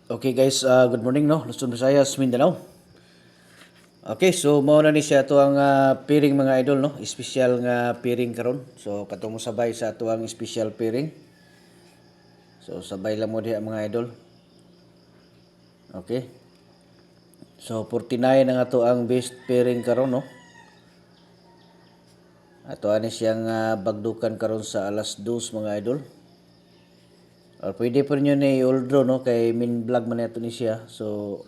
Okay guys, good morning no, Luzon, Visayas, Mindanao. Okay, so mao na ni siya ato ang piring mga idol no, special nga piring karon. So katong mo sabay sa ato ang special piring. So sabay lang mo diha mga idol. Okay. So 49 ang ato ang best piring karon no. Ato ani siyang bagdukan karon sa alas 2 mga idol. Or pwede po nyo na i-oldro no, kay min vlog man ito ni siya. So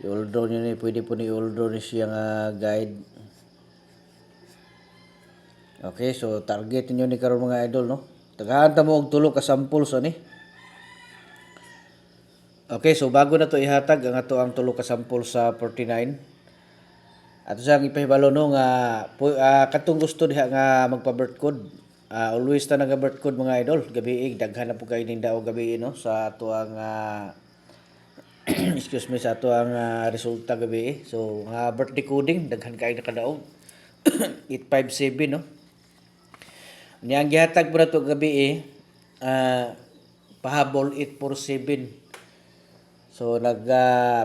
i-oldro nyo na, pwede po ni i-oldro ni siya nga guide. Okay, so target niyo ni karon mga idol no. Tagahan ta mo og tulo ka samples ani. Okay, so bago na to ihatag ang ato ang tulo ka sample sa 49. Ato siyang ipahibalo no nga katong gusto diha nga magpa-birth code. Always ta naga-birth code mga idol. Gabi daghan na po kayo ning daw gabi no sa ato ang excuse me sa ato ang resulta gabi. So nga birthday coding daghan kayo nakadaog. 857 no. Niyang gihatag po na to gabi pahabol 847. So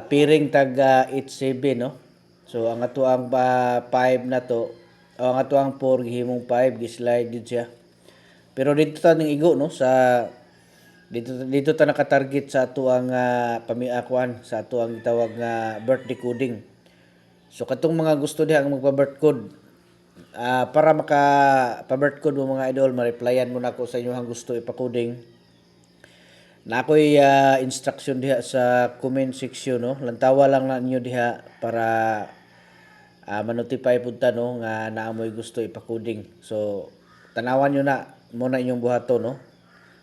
piring tag 87 no. So ang ato ang 5 na to, ang ato ang 4 gihimong 5 gi-slide gid siya. Pero dito ta ning igo no sa dito ta naka-target sa ato ang pamiakuan sa ato ang tawag nga birthday coding. So katong mga gusto diha ang magpa-birth code para maka pa-birth code mo mga idol, ma-replyan mo na ako sa inyo ang gusto ipa-coding. Na ako'y instruction diha sa comment section no. Lantawa lang na ninyo diha para ma-notify pud ta no nga naamoy gusto ipa-coding. So tanawan nyo na muna inyong buhaton no.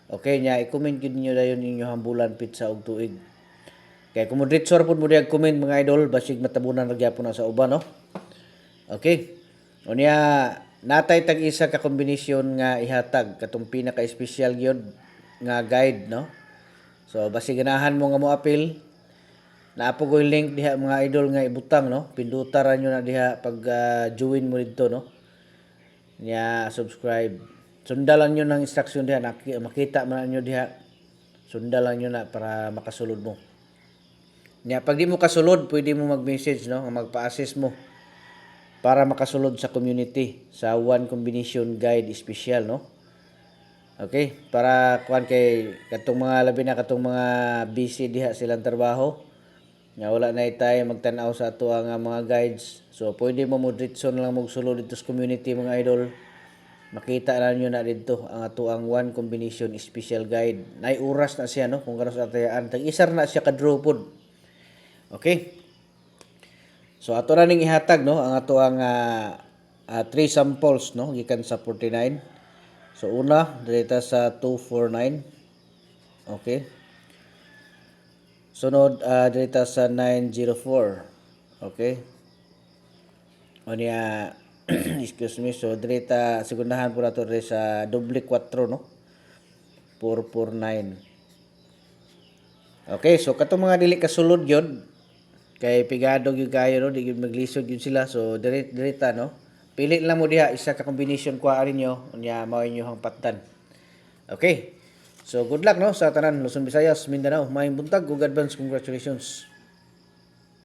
Okay nya i-comment gid niyo dayon inyong hambulan pizza og tuig. Kay kung moderator pud mo diha comment mga idol basig matabunan ra gyapon na sa uban no. Okay. Unya natay tag isa ka kombinasyon nga ihatag katong pinaka-special gyud nga guide no. So basi ganahan mo nga mo apil, naapo ko link diha mga idol nga ibutang no. Pindutan nyo na diha pag join mo dito no. Nya subscribe. Sundalan nyo ng instruction diha, makita man nyo diha. Sundalan nyo na para makasulod mo. Nya pag di mo kasulod, pwede mo mag-message no, magpa-assist mo para makasulod sa community sa one combination guide special no. Okay, para kuan kay katong mga labi na katong mga busy diha silang trabaho. Nga wala na tay magtan-aw sa ato ang mga guides. So pwede mo moderator lang magsulod dito sa community mga idol. Makita na niyo na dito ang ato ang one combination special guide. Nay oras na siya no kung karon sa atayaan. Tag-isar na siya ka-draw pod. Okay? So ato na ning ihatag no ang ato ang 3 samples no gikan sa 49. So una dito sa 249. Okay. Sunod dito sa 904. Okay. O niya excuse me. So dito segundahan po nato rin sa doble 4 no. 449. Okay, so katong mga dili kasulod gyud kay pigado gyud kayo no, di gyud maglisod gyud sila. So direta no. Pili lang mo diha isa ka combination kuha rin nyo unya mao inyong patdan. Okay. So good luck no sa tanan Luzon, Visayas, Mindanao. Maayong buntag ug advance congratulations.